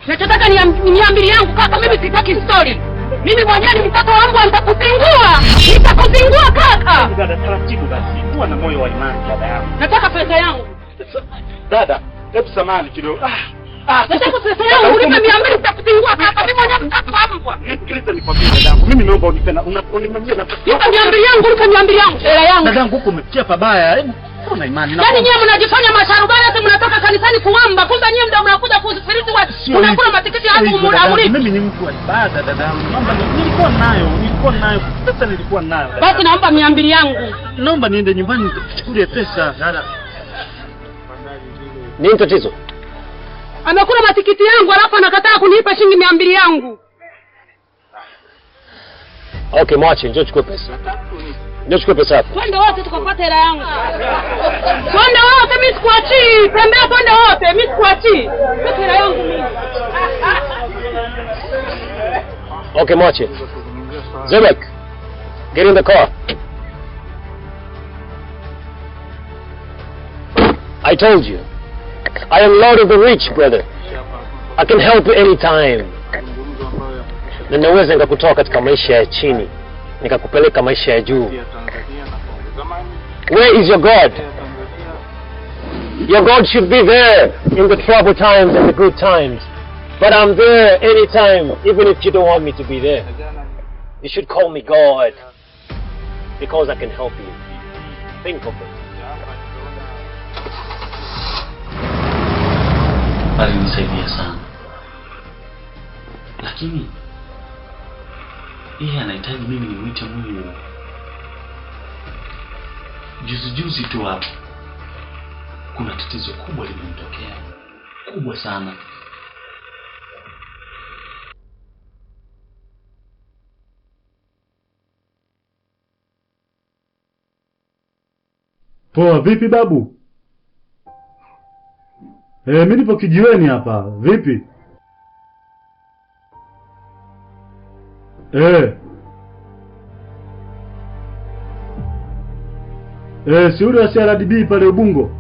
Nachotaka niambie yangu kaka, mimi sitaki story. Mimi mwenyewe ni mtoto wangu, nitakuzingua. Nitakuzingua kaka. Dada taratibu basi. Kuwa na moyo wa imani dada yangu. Nataka pesa yangu. Dada, hebu samahani kidogo. Nataka pesa yangu, ulipe 200 nitakuzingua kaka. Mimi mwenyewe nitakufahamu. Sikiliza nikwambie dada yangu. Mimi naomba unipenda. Unanimwambia na pesa. Ulipe 200 yangu, ulipe 200 yangu. Hela yangu. Dada yangu huko umefikia pabaya. Hebu kuwa na imani. Yaani nyinyi mnajifanya masharubani ati mnatoka kanisani kuomba. Kumbe nyinyi ndio mnakuja kuzifiriti watu. Unakula matikiti yangu mnaamuri. Mimi ni mtu wa ibada dada yangu. Naomba nilikuwa nayo. Pesa nilikuwa nayo. Basi naomba 200 yangu. Naomba niende nyumbani nikuchukulie pesa. Dada. Nini tatizo? Amekula matikiti yangu alafu anakataa kunipa shilingi 200 yangu. Okay, mwache, njoo chukue pesa. Njoo chukue pesa yako. Twende wote tukapata hela yangu. Twende wote, mimi sikuachi. Tembea twende wote, mimi sikuachi. Pesa hela yangu mimi. Okay, mwache. Zebek, get in the car. I told you, I am Lord of the Rich, brother. I can help you anytime. Na naweza nikakutoa katika maisha ya chini, nikakupeleka maisha ya juu. Where is your God? Your God should be there in the troubled times and the good times. But I'm there anytime, even if you don't want me to be there. You should call me God, because I can help you. Think of it. Alinisaidia sana, lakini yeye anahitaji mimi nimwite Mungu. Juzi tu hapo kuna tatizo kubwa limetokea, kubwa sana. Poa, vipi babu? Mimi nipo kijiweni hapa. Vipi? Si ule wa CRDB pale Ubungo.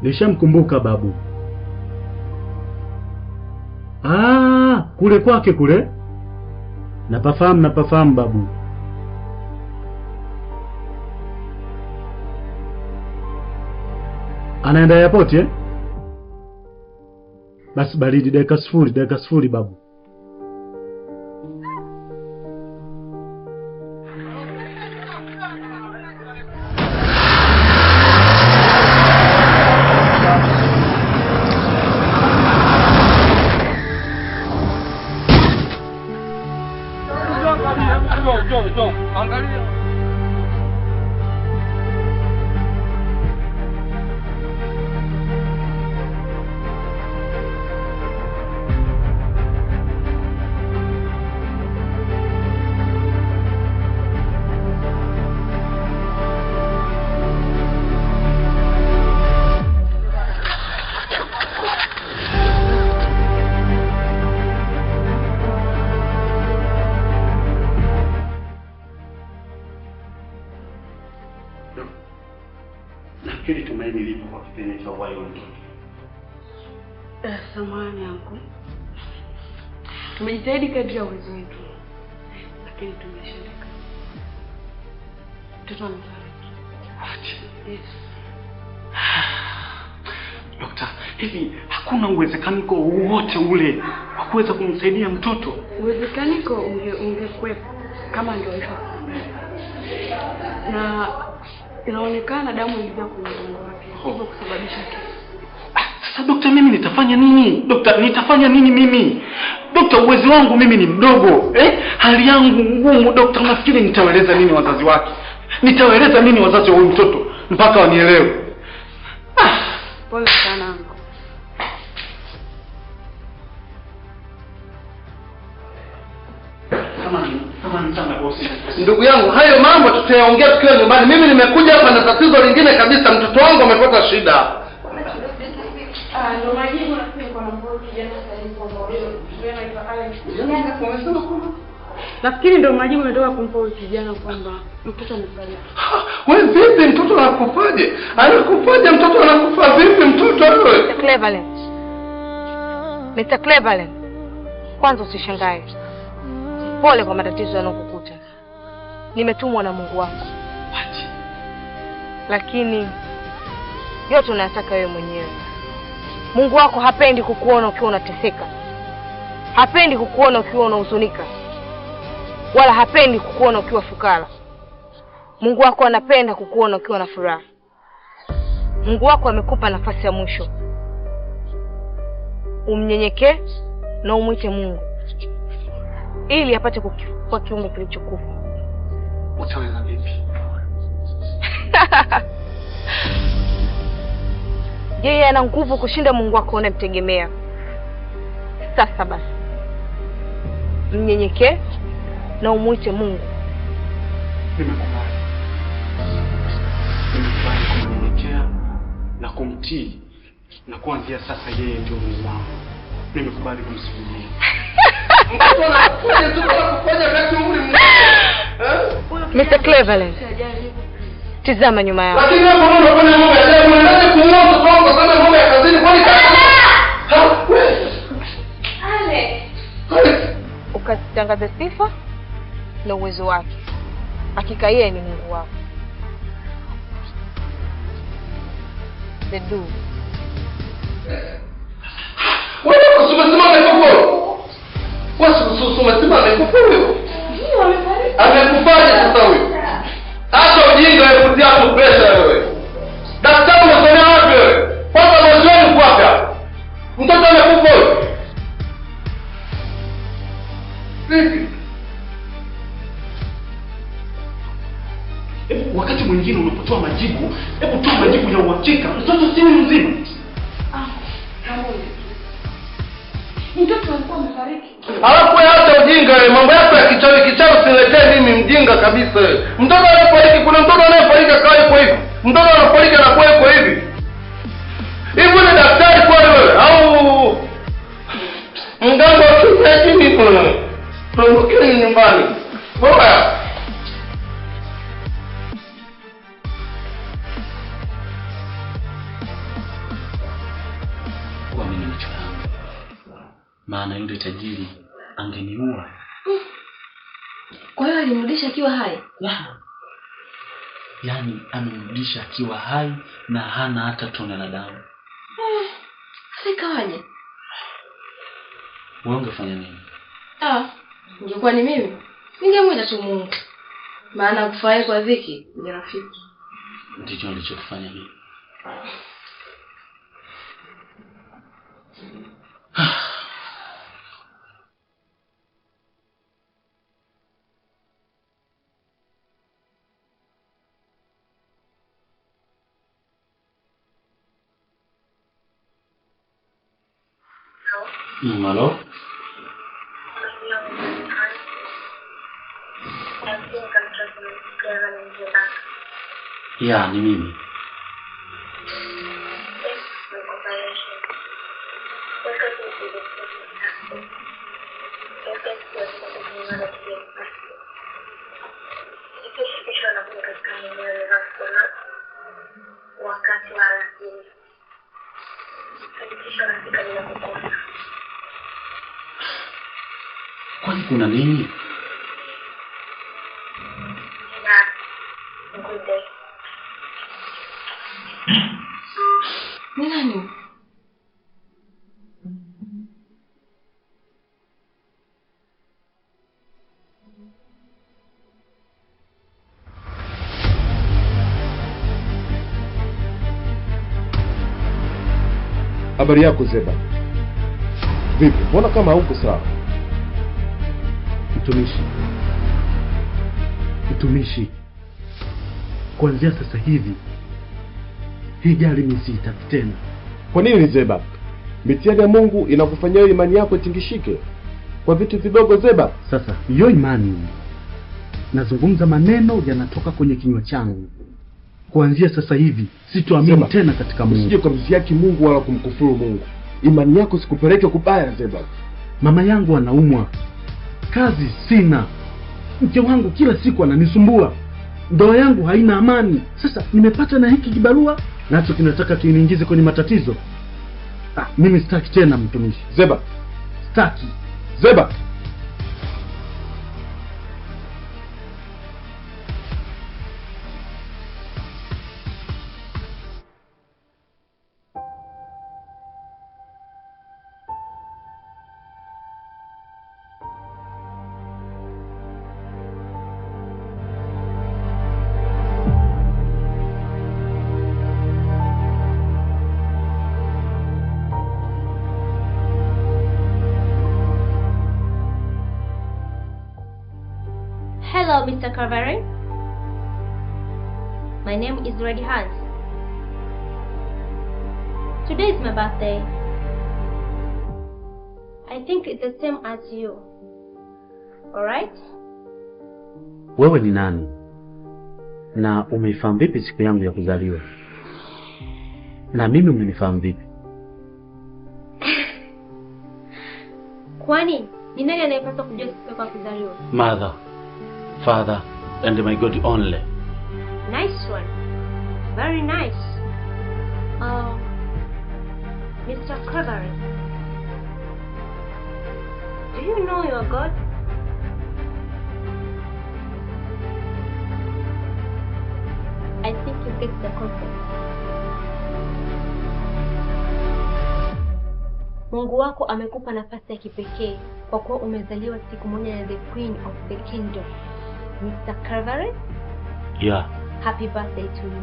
Nishamkumbuka babu. Kule kwake kule. Napafahamu babu. Anaenda airport Basi baridi dakika sifuri babu. Angalia. Nafikiri tumaini lipo kwa kipindi cha uhai wa mtoto. Samahani yangu. Tumejitahidi kadri ya uwezo wetu, lakini tumeshindika. Mtoto amefariki. Yes. Dokta, hivi hakuna uwezekaniko wowote ule wa kuweza kumsaidia mtoto? Uwezekaniko ungekuwepo kama ndio hivyo. Na inaonekana damu ilivyo kwenye mwili wake, hivyo kusababisha kifo. Sasa dokta, mimi nitafanya nini? Dokta, uwezo wangu mimi ni mdogo. Hali yangu ngumu dokta, unafikiri nitawaeleza nini wazazi wake? Nitawaeleza nini wazazi wa huyu mtoto mpaka wanielewe? Pole sana angu. Ndugu yangu, hayo mambo tutayaongea tukiwa nyumbani. Mimi nimekuja hapa na tatizo lingine kabisa. Mtoto wangu amepata shida. Ndio majibu nafikiri kwa mambo kijana kwa nafikiri ndio majibu umetoka kumpa kijana kwamba mtoto amefariki. Wewe vipi mtoto anakufaje? Anakufaje mtoto anakufa vipi mtoto wewe? Cleverly. Mr. Cleveland, kwanza usishangae. Pole kwa matatizo yanokukuta. Nimetumwa na Mungu wako. Lakini yote unayataka wewe mwenyewe. Mungu wako hapendi kukuona ukiwa unateseka. Hapendi kukuona ukiwa unahuzunika. Wala hapendi kukuona ukiwa fukara. Mungu wako anapenda kukuona ukiwa na furaha. Mungu wako amekupa nafasi ya mwisho. Umnyenyekee na umuite Mungu ili apate kukifufua kiumbe kilichokufa. Utaweza vipi? Yeye ana nguvu kushinda Mungu wako unayemtegemea. Sasa basi, mnyenyekee na umuite Mungu. Nimekubali. Nimekubali kumnyenyekea na kumtii, na kuanzia sasa yeye ndio Mungu wangu. Nimekubali kumsujudia. Mr. Cleveland, tizama nyuma yako. Lakini wewe mbona unafanya mambo ya ajabu? Unaanza kumuoa mtoto wangu sana mambo ya kazini kwani ukatangaza sifa na uwezo wake. Hakika yeye ni Mungu wako. The do. wewe usimesema amekufa. Wewe usimesema amekufa huyo. Ndio amefariki. Amekufaje sasa huyo? Acha ujinga wewe, kutia tu pesa wewe. Daktari umesomea wapi wewe? Kwanza mwezi uko wapi? Mtoto amekufa huyo. Vipi? Wakati mwingine unapotoa majibu, hebu toa majibu ya uhakika. Mtoto si mzima. Mtoto alikuwa amefariki. Alafu hata ujinga wewe, mambo yako ya kichawi usiniletee mimi mjinga kabisa wewe. Mtoto anafariki, kuna mtoto anayefariki akawa yuko hivi. Mtoto anafariki anakuwa yuko hivi. Hivi ni daktari kwa wewe au mganga wa kienyeji ni wewe? Tuondokeni nyumbani. Bora. Kuamini macho yangu. Maana yule tajiri angeniua. Kwa hiyo alimrudisha akiwa hai? Yaani amemrudisha akiwa hai na hana hata tone la damu. Sasa ikawaje? Wewe ungefanya nini? Ingekuwa ni mimi, ningemwita tu Mungu. Maana kufae kwa dhiki ni rafiki. Ndicho nilichofanya mimi. Hello? Ya, ni mimi. Kwani kuna nini? Ni nani? Habari yako Zeba? Vipi? Mbona kama hauko sawa? Mtumishi, kuanzia sasa hivi hii gari mimi siitaki tena. Kwa nini Zeba? Mitihani ya Mungu inakufanyia imani yako itingishike kwa vitu vidogo Zeba? Sasa hiyo imani, nazungumza maneno yanatoka kwenye kinywa changu. Kuanzia sasa hivi sitoamini tena katika Mungu. Usije kumziaki Mungu wala kumkufuru Mungu. Imani yako sikupeleke kubaya Zeba. Mama yangu anaumwa, kazi sina, mke wangu kila siku ananisumbua, ndoa yangu haina amani. Sasa nimepata na hiki kibarua nacho kinataka kiniingize kwenye matatizo. Mimi sitaki tena mtumishi. Zeba. Sitaki. Zeba. Hello, Mr. Carvere. My name is Reddy Hans. Today is my birthday. I think it's the same as you. Alright? Wewe ni nani? Na umeifahamu vipi siku yangu ya kuzaliwa? Na mimi umenifahamu vipi? Kwani ni nani anayepaswa kujua siku yako ya kuzaliwa? Mother, Father, and my God only. Nice one. Very nice. Mr. Carvere, do you know your God? I think you get the concept. Mungu wako amekupa nafasi ya kipekee kwa kuwa umezaliwa siku moja na the Queen of the Kingdom. Mr. Carvere? Yeah. Happy birthday to you.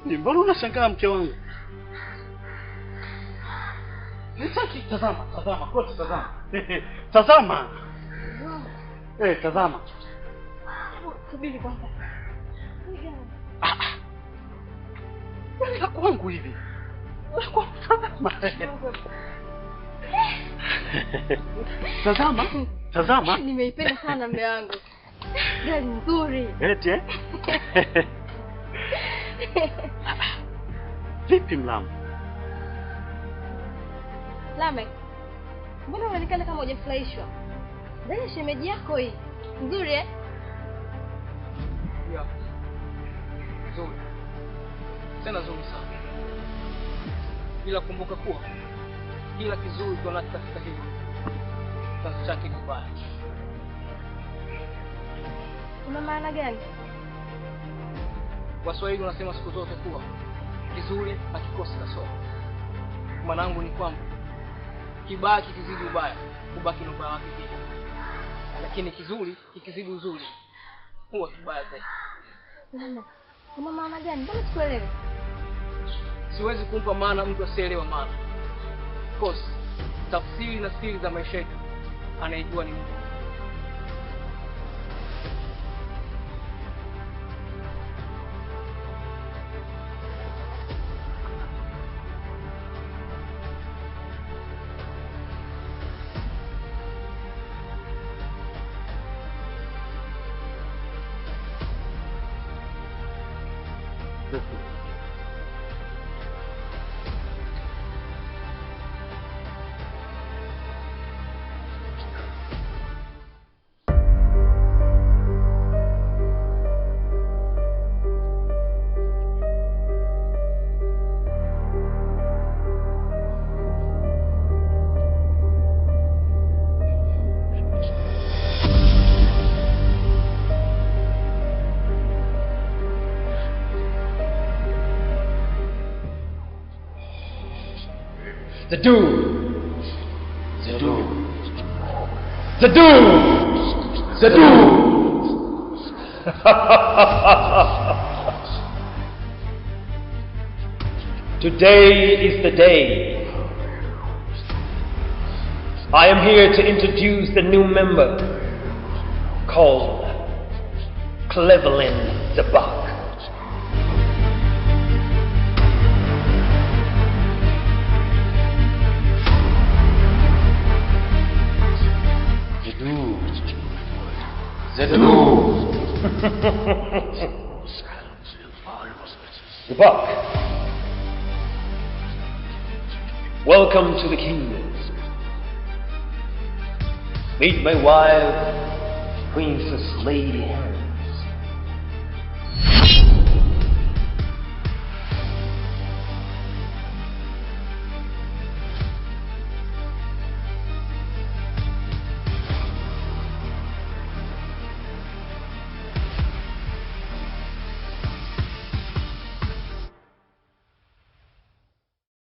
Mbona unashangaa mke wangu? Nitaki tazama, kote tazama. Tazama. Tazama. Subiri kwanza. Wewe kwangu hivi. Tazama. Tazama. Tazama. Nimeipenda sana mume wangu. Gari nzuri. Eti eh? Vipi Mlamu? Lame. Mbona unaonekana kama hujafurahishwa? Dada shemeji yako hii. Nzuri eh? Ya. Nzuri. Tena nzuri sana. Bila kumbuka kuwa kila kizuri tunachotaka hivi chanzo chake ni mbaya. Una maana gani? Waswahili wanasema siku zote kuwa kizuri hakikosi kasoro. Mwanangu ni kwamba kibaya kikizidi ubaya, ubaki na ubaya wake pia. Lakini kizuri kikizidi uzuri, huwa kibaya zaidi. Mama, una maana gani? Mbona sikuelewi? Siwezi kumpa maana mtu asielewa maana. Kosi, tafsiri na siri za maisha yetu anayejua ni Mungu. Zadu! Zadu! Zadu! Zadu! Today is the day. I am here to introduce the new member called Cleveland Zabak. Zabak, welcome to the kingdom. Meet my wife, Princess Lady Anne.